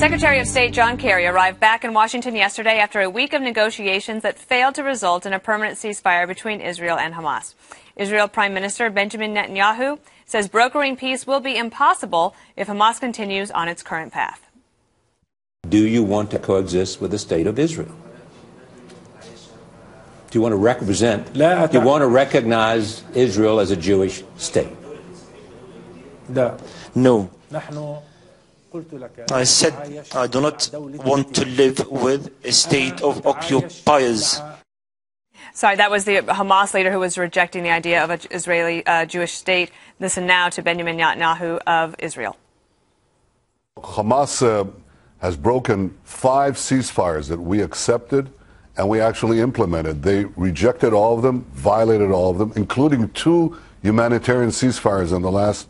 Secretary of State John Kerry arrived back in Washington yesterday after a week of negotiations that failed to result in a permanent ceasefire between Israel and Hamas. Israel Prime Minister Benjamin Netanyahu says brokering peace will be impossible if Hamas continues on its current path. Do you want to coexist with the state of Israel? Do you want to recognize Israel as a Jewish state? No. I said I do not want to live with a state of occupiers. Sorry, that was the Hamas leader who was rejecting the idea of an Israeli Jewish state. Listen now to Benjamin Netanyahu of Israel. Hamas has broken 5 ceasefires that we accepted and we actually implemented. They rejected all of them, violated all of them, including 2 humanitarian ceasefires in the last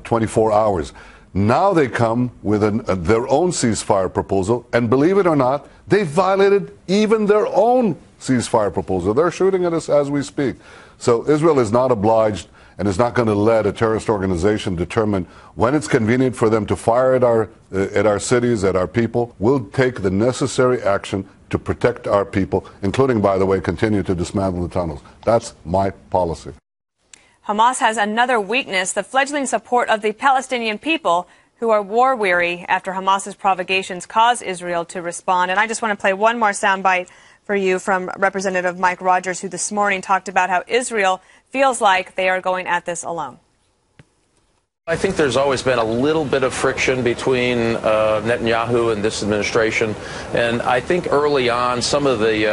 24 hours. Now they come with their own ceasefire proposal, and believe it or not, they violated even their own ceasefire proposal. They're shooting at us as we speak. So Israel is not obliged and is not going to let a terrorist organization determine when it's convenient for them to fire at our cities, at our people. We'll take the necessary action to protect our people, including, by the way, continue to dismantle the tunnels. That's my policy. Hamas has another weakness, the fledgling support of the Palestinian people, who are war-weary after Hamas's provocations caused Israel to respond. And I just want to play one more soundbite for you from Representative Mike Rogers, who this morning talked about how Israel feels like they are going at this alone. I think there's always been a little bit of friction between Netanyahu and this administration, and I think early on some of the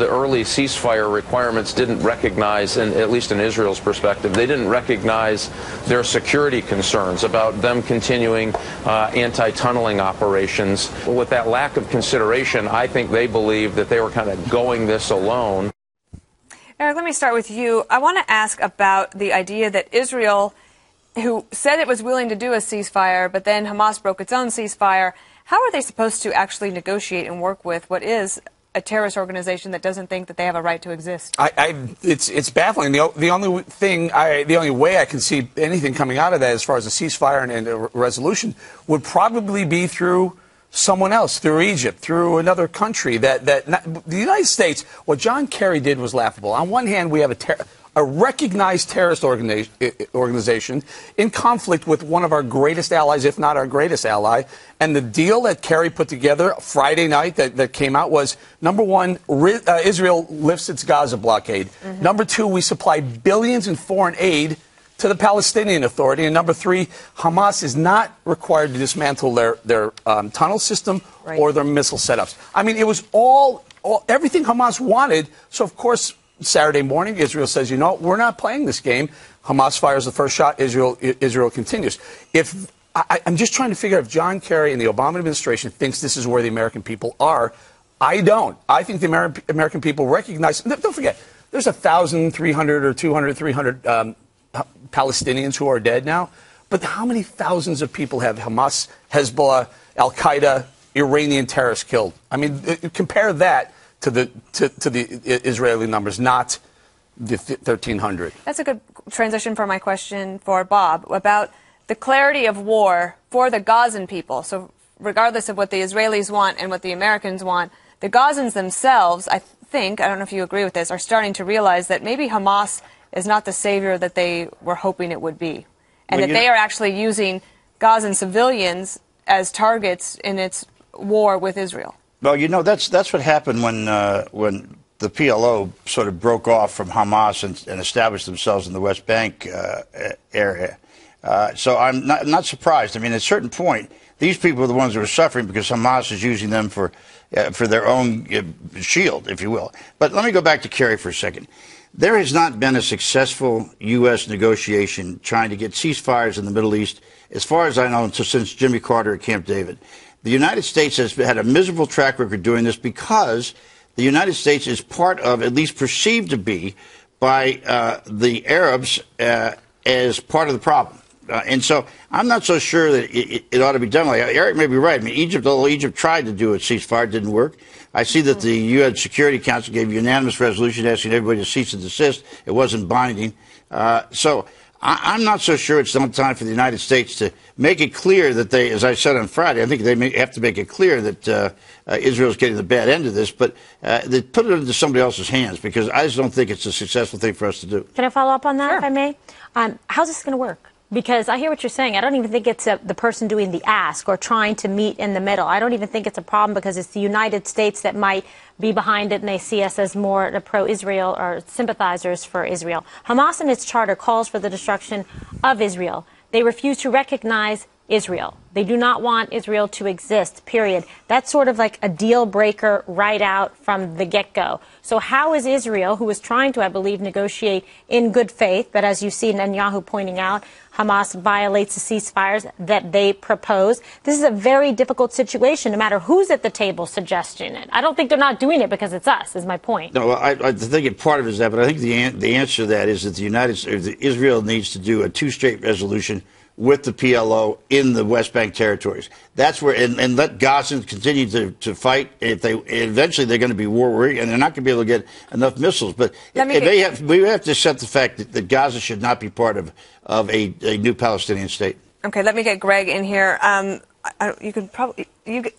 early ceasefire requirements didn't recognize, at least in Israel's perspective, they didn't recognize their security concerns about them continuing anti-tunneling operations. With that lack of consideration, I think they believed that they were kind of going this alone. Eric, let me start with you. I want to ask about the idea that Israel, who said it was willing to do a ceasefire, but then Hamas broke its own ceasefire. How are they supposed to actually negotiate and work with what is a terrorist organization that doesn't think that they have a right to exist? It's baffling. The only way I can see anything coming out of that, as far as a ceasefire and a resolution, would probably be through someone else, through Egypt, through another country. The United States, what John Kerry did was laughable. On one hand, we have a recognized terrorist organization in conflict with one of our greatest allies, if not our greatest ally. And the deal that Kerry put together Friday night that came out was, number one, Israel lifts its Gaza blockade. Mm-hmm. Number two, we supply billions in foreign aid to the Palestinian Authority. And number three, Hamas is not required to dismantle their tunnel system or their missile setups. I mean, it was everything Hamas wanted. So, of course, Saturday morning, Israel says, you know, we're not playing this game. Hamas fires the first shot. Israel continues. I'm just trying to figure out if John Kerry and the Obama administration thinks this is where the American people are. I don't. I think the American people recognize. Don't forget, there's 1,300 or 200, 300 Palestinians who are dead now. But how many thousands of people have Hamas, Hezbollah, Al-Qaeda, Iranian terrorists killed? I mean, compare that to the Israeli numbers, not the 1,300. That's a good transition for my question for Bob about the clarity of war for the Gazan people. So regardless of what the Israelis want and what the Americans want, the Gazans themselves, I think, I don't know if you agree with this, are starting to realize that maybe Hamas is not the savior that they were hoping it would be, and that they are actually using Gazan civilians as targets in its war with Israel. Well, you know, that's what happened when the PLO sort of broke off from Hamas and established themselves in the West Bank area. So I'm not surprised. I mean, at a certain point, these people are the ones who are suffering because Hamas is using them for their own shield, if you will. But let me go back to Kerry for a second. There has not been a successful U.S. negotiation trying to get ceasefires in the Middle East, as far as I know, since Jimmy Carter at Camp David. The United States has had a miserable track record doing this because the United States is part of, at least perceived to be, by the Arabs as part of the problem. And so I'm not so sure that it ought to be done like that. Eric may be right. I mean, Egypt tried to do a ceasefire, it didn't work. I see that the UN Security Council gave a unanimous resolution asking everybody to cease and desist. It wasn't binding. So I'm not so sure it's not time for the United States to make it clear that they, as I said on Friday, I think they have to make it clear that Israel's getting the bad end of this, but they put it into somebody else's hands, because I just don't think it's a successful thing for us to do. Can I follow up on that, Sure. if I may? How's this going to work? Because I hear what you're saying. I don't even think it's the person doing the ask or trying to meet in the middle. I don't even think it's a problem, because it's the United States that might be behind it, and they see us as more pro-Israel or sympathizers for Israel. Hamas in its charter calls for the destruction of Israel. They refuse to recognize Israel. They do not want Israel to exist, period. That's sort of like a deal breaker right out from the get-go. So how is Israel, who is trying to, I believe, negotiate in good faith, but as you see Netanyahu pointing out, Hamas violates the ceasefires that they propose. This is a very difficult situation, no matter who's at the table suggesting it. I don't think they're not doing it because it's us, is my point. No, I think part of it is that, but I think the answer to that is that Israel needs to do a two-state resolution with the PLO in the West Bank territories. That's where, and let Gazans continue to fight. If they eventually they're going to be war-weary, and they're not going to be able to get enough missiles. But we have to accept the fact that Gaza should not be part of a new Palestinian state. Okay, let me get Greg in here. You could probably,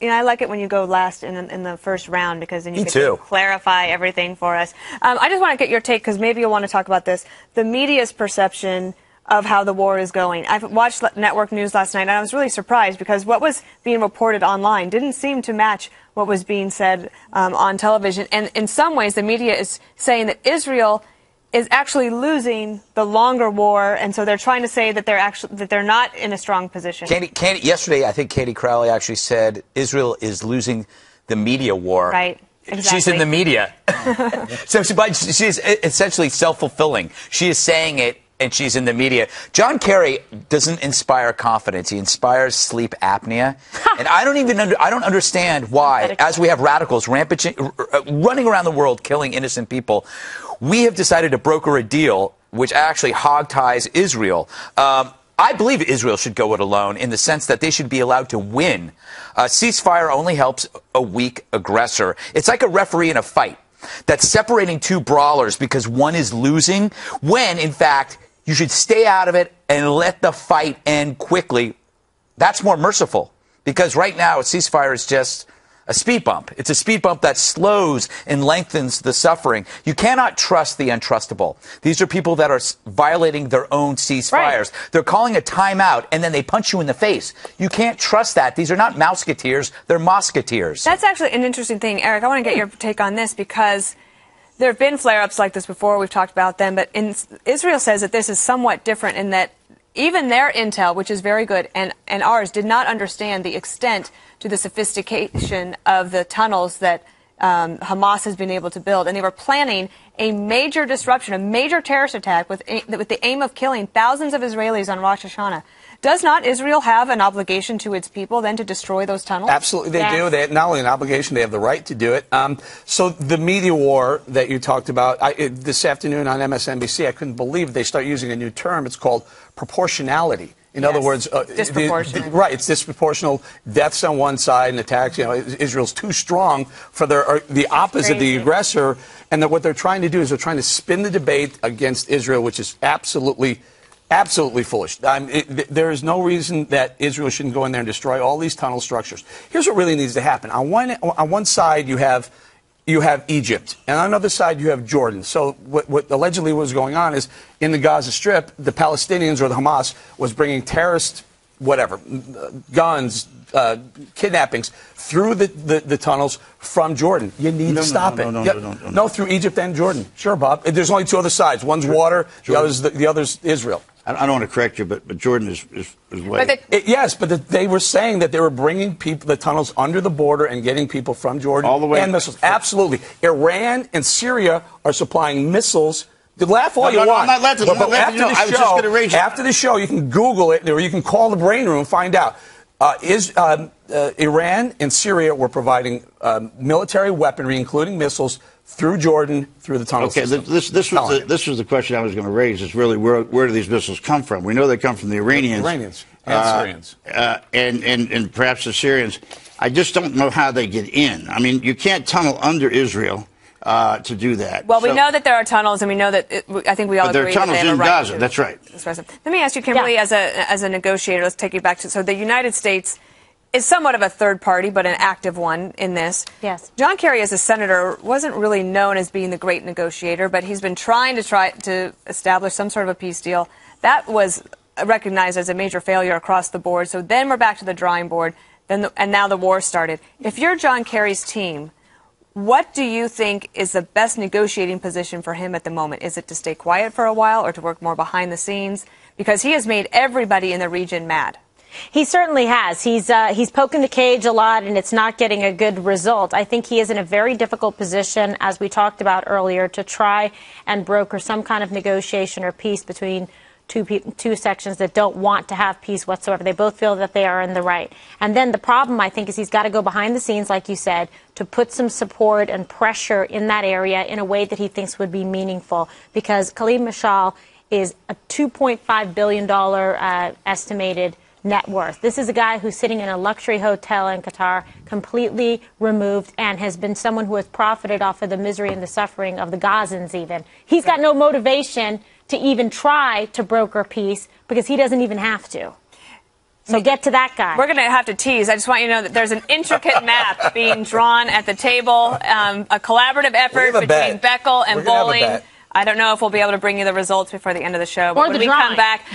I like it when you go last in the first round, because then you can clarify everything for us. I just want to get your take, because maybe you'll want to talk about this. The media's perception of how the war is going. I've watched network news last night, and I was really surprised, because what was being reported online didn't seem to match what was being said on television. And in some ways, the media is saying that Israel is actually losing the longer war, and so they're trying to say that they're not in a strong position. Yesterday, I think Katie Crowley actually said Israel is losing the media war. Right. Exactly. She's in the media. So she is essentially self-fulfilling. She is saying it, and she's in the media. John Kerry doesn't inspire confidence. He inspires sleep apnea. And I don't understand why, as we have radicals running around the world killing innocent people, we have decided to broker a deal which actually hogties Israel. I believe Israel should go it alone, in the sense that they should be allowed to win. A ceasefire only helps a weak aggressor. It's like a referee in a fight that's separating two brawlers because one is losing, when, in fact, you should stay out of it and let the fight end quickly. That's more merciful, because right now a ceasefire is just a speed bump. It's a speed bump that slows and lengthens the suffering. You cannot trust the untrustable. These are people that are violating their own ceasefires. Right. They're calling a timeout, and then they punch you in the face. You can't trust that. These are not mouseketeers. They're mosketeers. That's actually an interesting thing. Eric, I want to get your take on this, because there have been flare-ups like this before. We've talked about them. But Israel says that this is somewhat different, in that even their intel, which is very good, and ours, did not understand the extent to the sophistication of the tunnels that Hamas has been able to build. And they were planning a major disruption, a major terrorist attack with the aim of killing thousands of Israelis on Rosh Hashanah. Does not Israel have an obligation to its people then to destroy those tunnels? Absolutely, they do. They have not only an obligation, they have the right to do it. So the media war that you talked about, this afternoon on MSNBC, I couldn't believe they start using a new term. It's called proportionality. In other words, disproportionate. Right, it's disproportional deaths on one side and attacks. You know, Israel's too strong for the opposite, the aggressor. And what they're trying to do is they're trying to spin the debate against Israel, which is absolutely foolish. There is no reason that Israel shouldn't go in there and destroy all these tunnel structures. Here's what really needs to happen. On one side, you have Egypt, and on another side, you have Jordan. So what allegedly was going on is, in the Gaza Strip, the Palestinians, or the Hamas, was bringing terrorist, guns, kidnappings through the tunnels from Jordan. You need to stop it. No, through Egypt and Jordan. Sure, Bob. There's only two other sides. One's water, the other's Israel. I don't want to correct you, but Jordan is way. Yes, but they were saying that they were bringing the tunnels under the border and getting people from Jordan all the way and missiles. Absolutely. Iran and Syria are supplying missiles. Laugh all you want. I'm not laughing. After the show, you can Google it, or you can call the Brain Room and find out. Iran and Syria were providing military weaponry, including missiles, through Jordan, through the tunnel system. This was the question I was going to raise. Is really where do these missiles come from? We know they come from the Iranians, and Syrians, and perhaps the Syrians. I just don't know how they get in. I mean, you can't tunnel under Israel to do that. Well, we know that there are tunnels, and we know that I think we all agree there are that tunnels they have in a right Gaza. to That's right. express them. Let me ask you, Kimberly, as a negotiator, let's take you back to, so the United States is somewhat of a third party, but an active one in this. Yes. John Kerry, as a senator, wasn't really known as being the great negotiator, but he's been trying to establish some sort of a peace deal. That was recognized as a major failure across the board. So then we're back to the drawing board, and now the war started. If you're John Kerry's team, what do you think is the best negotiating position for him at the moment? Is it to stay quiet for a while or to work more behind the scenes? Because he has made everybody in the region mad. He certainly has. He's poking the cage a lot, and it's not getting a good result. I think he is in a very difficult position, as we talked about earlier, to try and broker some kind of negotiation or peace between two sections that don't want to have peace whatsoever. They both feel that they are in the right. And then the problem, I think, is he's got to go behind the scenes, like you said, to put some support and pressure in that area in a way that he thinks would be meaningful. Because Khalid Mashal is a $2.5 billion estimated net worth. This is a guy who's sitting in a luxury hotel in Qatar, completely removed, and has been someone who has profited off of the misery and the suffering of the Gazans even. He's got no motivation to even try to broker peace because he doesn't even have to. So get to that guy. We're going to have to tease. I just want you to know that there's an intricate map being drawn at the table, a collaborative effort between Beckel and Bowling. I don't know if we'll be able to bring you the results before the end of the show. But or when the we drawing. come back...